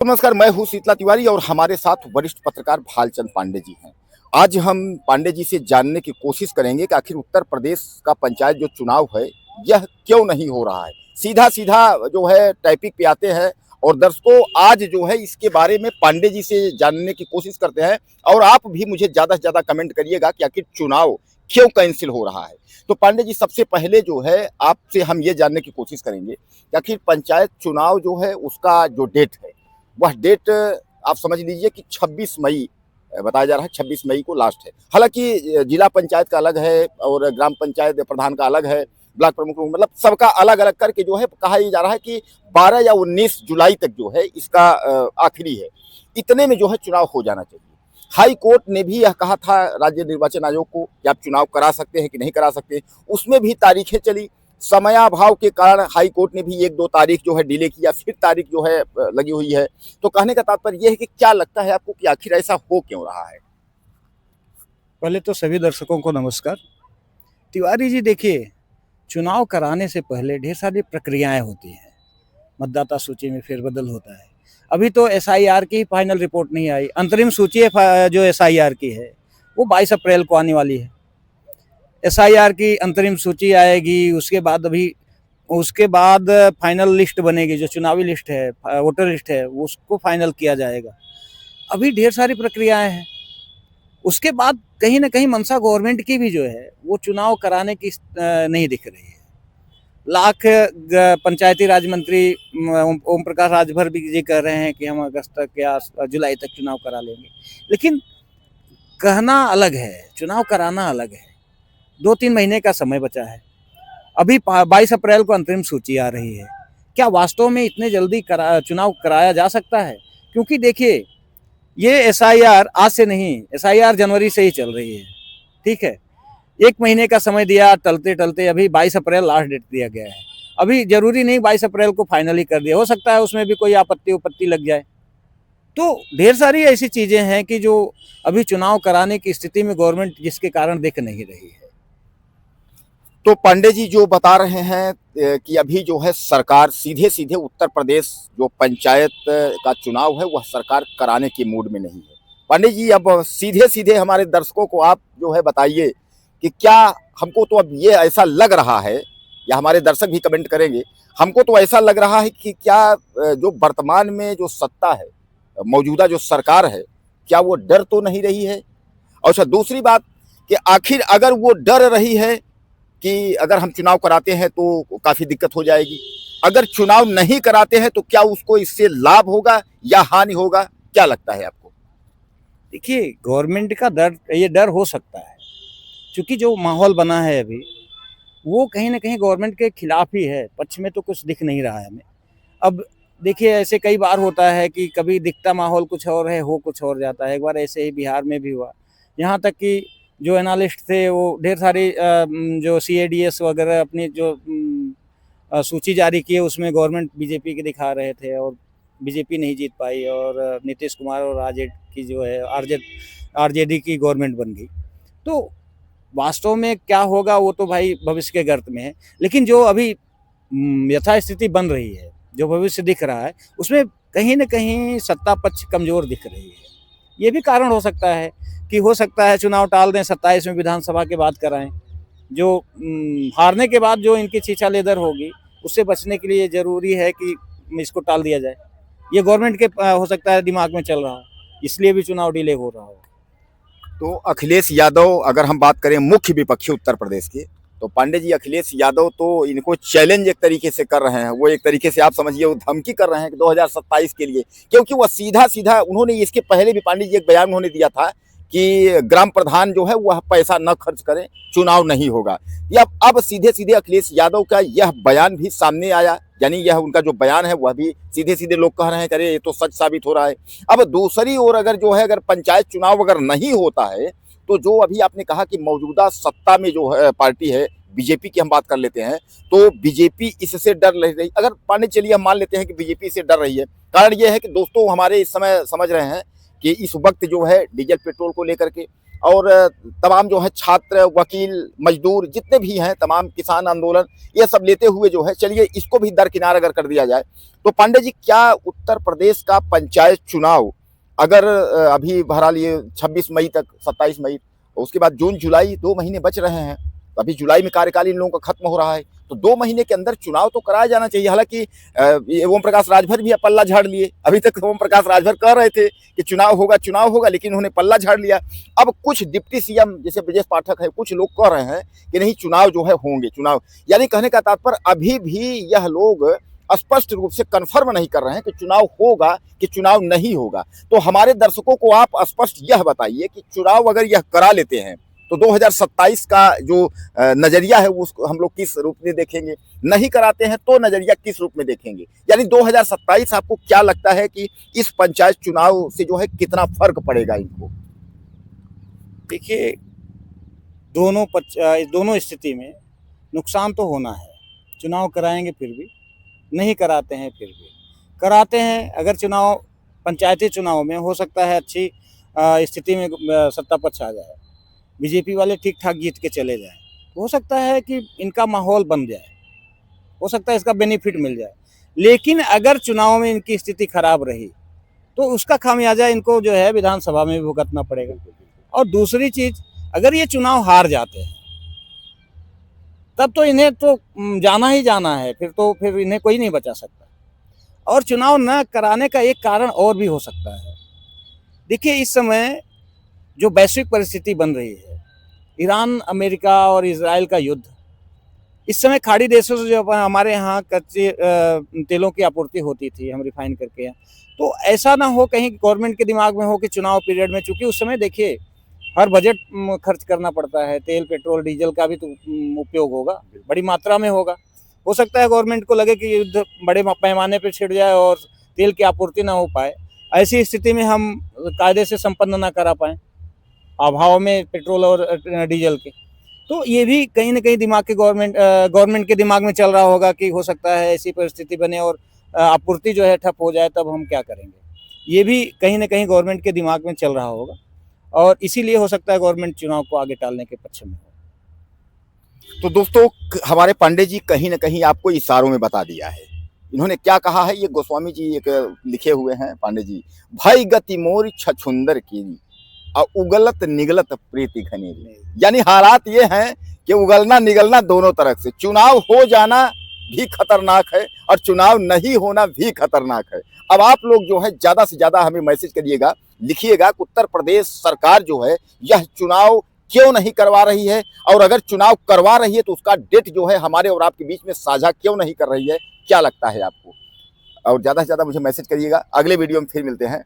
नमस्कार, मैं हूं शीतला तिवारी और हमारे साथ वरिष्ठ पत्रकार भालचंद पांडे जी हैं। आज हम पांडे जी से जानने की कोशिश करेंगे कि आखिर उत्तर प्रदेश का पंचायत जो चुनाव है, यह क्यों नहीं हो रहा है। सीधा सीधा जो है टॉपिक पे आते हैं और दर्शकों आज जो है इसके बारे में पांडे जी से जानने की कोशिश करते हैं। और आप भी मुझे ज़्यादा से ज़्यादा कमेंट करिएगा कि आखिर चुनाव क्यों कैंसिल हो रहा है। तो पांडे जी, सबसे पहले जो है आपसे हम ये जानने की कोशिश करेंगे कि आखिर पंचायत चुनाव जो है उसका जो डेट है, वह डेट आप समझ लीजिए कि 26 मई बताया जा रहा है। 26 मई को लास्ट है। हालांकि जिला पंचायत का अलग है और ग्राम पंचायत प्रधान का अलग है, ब्लॉक प्रमुख मतलब सबका अलग अलग करके जो है कहा यह जा रहा है कि 12 या 19 जुलाई तक जो है इसका आखिरी है। इतने में जो है चुनाव हो जाना चाहिए। हाई कोर्ट ने भी यह कहा था राज्य निर्वाचन आयोग को कि आप चुनाव करा सकते हैं कि नहीं करा सकते। उसमें भी तारीखें चली। समयाभाव के कारण हाई कोर्ट ने भी 1-2 तारीख जो है डिले किया, फिर तारीख जो है लगी हुई है। तो कहने का तात्पर्य यह है कि क्या लगता है आपको कि आखिर ऐसा हो क्यों रहा है? पहले तो सभी दर्शकों को नमस्कार। तिवारी जी देखिए, चुनाव कराने से पहले ढेर सारी प्रक्रियाएं होती हैं। मतदाता सूची में फेरबदल होता है। अभी तो एसआईआर की फाइनल रिपोर्ट नहीं आई। अंतरिम सूची जो एसआईआर की है वो 22 अप्रैल को आने वाली है। एसआईआर की अंतरिम सूची आएगी, उसके बाद फाइनल लिस्ट बनेगी, जो चुनावी लिस्ट है, वोटर लिस्ट है, उसको फाइनल किया जाएगा। अभी ढेर सारी प्रक्रियाएं हैं। उसके बाद कहीं ना कहीं मनसा गवर्नमेंट की भी जो है वो चुनाव कराने की नहीं दिख रही है। लाख पंचायती राज मंत्री ओम प्रकाश राजभर भी ये कह रहे हैं कि हम अगस्त तक या जुलाई तक चुनाव करा लेंगे, लेकिन कहना अलग है, चुनाव कराना अलग है। 2-3 महीने का समय बचा है। अभी 22 अप्रैल को अंतरिम सूची आ रही है। क्या वास्तव में इतने जल्दी चुनाव कराया जा सकता है? क्योंकि देखिए, ये एसआईआर आज से नहीं, एसआईआर जनवरी से ही चल रही है। ठीक है, 1 महीने का समय दिया, टलते टलते अभी 22 अप्रैल लास्ट डेट दिया गया है। अभी जरूरी नहीं 22 अप्रैल को फाइनली कर दिया, हो सकता है उसमें भी कोई आपत्ति लग जाए। तो ढेर सारी ऐसी चीजें हैं कि जो अभी चुनाव कराने की स्थिति में गवर्नमेंट जिसके कारण दिख नहीं रही है। तो पांडे जी जो बता रहे हैं कि अभी जो है सरकार सीधे सीधे उत्तर प्रदेश जो पंचायत का चुनाव है वह सरकार कराने की मूड में नहीं है। पांडे जी, अब सीधे सीधे हमारे दर्शकों को आप जो है बताइए कि क्या हमको तो अब ये ऐसा लग रहा है, या हमारे दर्शक भी कमेंट करेंगे, हमको तो ऐसा लग रहा है कि क्या जो वर्तमान में जो सत्ता है, मौजूदा जो सरकार है, क्या वो डर तो नहीं रही है? और अच्छा, दूसरी बात कि आखिर अगर वो डर रही है कि अगर हम चुनाव कराते हैं तो काफी दिक्कत हो जाएगी, अगर चुनाव नहीं कराते हैं तो क्या उसको इससे लाभ होगा या हानि होगा? क्या लगता है आपको? देखिए, गवर्नमेंट का ये डर हो सकता है, क्योंकि जो माहौल बना है अभी वो कहीं ना कहीं गवर्नमेंट के खिलाफ ही है। पक्ष में तो कुछ दिख नहीं रहा है हमें। अब देखिए, ऐसे कई बार होता है कि कभी दिखता माहौल कुछ और है, हो कुछ और जाता है। एक बार ऐसे ही बिहार में भी हुआ। यहाँ तक कि जो एनालिस्ट थे वो ढेर सारी जो सीएडीएस वगैरह अपनी जो सूची जारी की है उसमें गवर्नमेंट बीजेपी की दिखा रहे थे और बीजेपी नहीं जीत पाई और नीतीश कुमार और आरजेडी की जो है आरजेडी की गवर्नमेंट बन गई। तो वास्तव में क्या होगा वो तो भाई भविष्य के गर्त में है, लेकिन जो अभी यथास्थिति बन रही है, जो भविष्य दिख रहा है, उसमें कहीं ना कहीं सत्ता पक्ष कमजोर दिख रही है। ये भी कारण हो सकता है कि हो सकता है चुनाव टाल दें, 27 में विधानसभा के बाद कराएं। जो हारने के बाद जो इनकी छीछा लेदर होगी उससे बचने के लिए जरूरी है कि इसको टाल दिया जाए। ये गवर्नमेंट के हो सकता है दिमाग में चल रहा हो, इसलिए भी चुनाव डिले हो रहा हो। तो अखिलेश यादव, अगर हम बात करें मुख्य विपक्षी उत्तर प्रदेश के, तो पांडे जी अखिलेश यादव तो इनको चैलेंज एक तरीके से कर रहे हैं। वो एक तरीके से आप समझिए वो धमकी कर रहे हैं कि 2027 के लिए, क्योंकि वो सीधा सीधा उन्होंने इसके पहले भी पांडे जी एक बयान उन्होंने दिया था कि ग्राम प्रधान जो है वह पैसा न खर्च करें, चुनाव नहीं होगा। या अब सीधे सीधे अखिलेश यादव का यह बयान भी सामने आया, यानी यह उनका जो बयान है वह भी सीधे सीधे लोग कह रहे हैं कि अरे ये तो सच साबित हो रहा है। अब दूसरी ओर अगर जो है अगर पंचायत चुनाव अगर नहीं होता है तो जो अभी आपने कहा कि मौजूदा सत्ता में जो है पार्टी है बीजेपी की हम बात कर लेते हैं, तो बीजेपी इससे डर रही। अगर पांडे चलिए हम मान लेते हैं कि बीजेपी से डर रही है, कारण यह है कि दोस्तों हमारे इस समय समझ रहे हैं कि इस वक्त जो है डीजल पेट्रोल को लेकर के और तमाम जो है छात्र, वकील, मजदूर जितने भी हैं, तमाम किसान आंदोलन, ये सब लेते हुए जो है, चलिए इसको भी दरकिनार अगर कर दिया जाए तो पांडे जी, क्या उत्तर प्रदेश का पंचायत चुनाव अगर अभी बहरहाल ये 26 मई तक, 27 मई, उसके बाद जून जुलाई 2 महीने बच रहे हैं, अभी जुलाई में कार्यकाल इन लोगों का खत्म हो रहा है, तो 2 महीने के अंदर चुनाव तो कराया जाना चाहिए। हालांकि ये ओम प्रकाश राजभर भी पल्ला झाड़ लिए। अभी तक ओम प्रकाश राजभर कह रहे थे कि चुनाव होगा, लेकिन उन्होंने पल्ला झाड़ लिया। अब कुछ डिप्टी सीएम जैसे ब्रजेश पाठक है, कुछ लोग कह रहे हैं कि नहीं, चुनाव जो है होंगे। चुनाव यानी कहने का तात्पर्य अभी भी यह लोग स्पष्ट रूप से कन्फर्म नहीं कर रहे हैं कि चुनाव होगा कि चुनाव नहीं होगा। तो हमारे दर्शकों को आप स्पष्ट यह बताइए कि चुनाव अगर यह करा लेते हैं तो 2027 का जो नजरिया है उसको हम लोग किस रूप में देखेंगे, नहीं कराते हैं तो नजरिया किस रूप में देखेंगे। यानी 2027 आपको क्या लगता है कि इस पंचायत चुनाव से जो है कितना फर्क पड़ेगा इनको? देखिए, दोनों स्थिति में नुकसान तो होना है। चुनाव कराएंगे फिर भी, नहीं कराते हैं फिर भी, कराते हैं। अगर चुनाव, पंचायती चुनाव में हो सकता है अच्छी स्थिति में सत्ता पक्ष आ जाए, बीजेपी वाले ठीक ठाक जीत के चले जाए, हो सकता है कि इनका माहौल बन जाए, हो सकता है इसका बेनिफिट मिल जाए। लेकिन अगर चुनाव में इनकी स्थिति खराब रही तो उसका खामियाजा इनको जो है विधानसभा में भी भुगतना पड़ेगा। और दूसरी चीज, अगर ये चुनाव हार जाते हैं तब तो इन्हें तो जाना ही जाना है, फिर इन्हें कोई नहीं बचा सकता। और चुनाव न कराने का एक कारण और भी हो सकता है। देखिए, इस समय जो वैश्विक परिस्थिति बन रही है, ईरान, अमेरिका और इजराइल का युद्ध, इस समय खाड़ी देशों से जो हमारे यहाँ कच्चे तेलों की आपूर्ति होती थी, हम रिफाइन करके, तो ऐसा ना हो कहीं गवर्नमेंट के दिमाग में हो कि चुनाव पीरियड में, चूंकि उस समय देखिए हर बजट खर्च करना पड़ता है, तेल, पेट्रोल, डीजल का भी तो उपयोग होगा, बड़ी मात्रा में होगा। हो सकता है गवर्नमेंट को लगे कि युद्ध बड़े पैमाने पर छिड़ जाए और तेल की आपूर्ति ना हो पाए। ऐसी स्थिति में हम कायदे से संपन्न ना करा पाए अभाव में पेट्रोल और डीजल के। तो ये भी कहीं ना कहीं गवर्नमेंट के दिमाग में चल रहा होगा कि हो सकता है ऐसी परिस्थिति बने और आपूर्ति जो है ठप हो जाए, तब हम क्या करेंगे। ये भी कहीं ना कहीं गवर्नमेंट के दिमाग में चल रहा होगा और इसीलिए हो सकता है गवर्नमेंट चुनाव को आगे टालने के पक्ष में हो। तो दोस्तों, हमारे पांडे जी कहीं ना कहीं आपको इशारों में बता दिया है। इन्होंने क्या कहा है, ये गोस्वामी जी एक लिखे हुए हैं, पांडे जी, भई गति मोर छछुंदर की और उगलत निगलत प्रीति घनेरी। यानी हालात ये हैं कि उगलना निगलना दोनों तरफ से, चुनाव हो जाना भी खतरनाक है और चुनाव नहीं होना भी खतरनाक है। अब आप लोग जो है ज्यादा से ज्यादा हमें मैसेज करिएगा, लिखिएगा कि उत्तर प्रदेश सरकार जो है यह चुनाव क्यों नहीं करवा रही है, और अगर चुनाव करवा रही है तो उसका डेट जो है हमारे और आपके बीच में साझा क्यों नहीं कर रही है, क्या लगता है आपको? और ज्यादा से ज्यादा मुझे मैसेज करिएगा। अगले वीडियो में फिर मिलते हैं।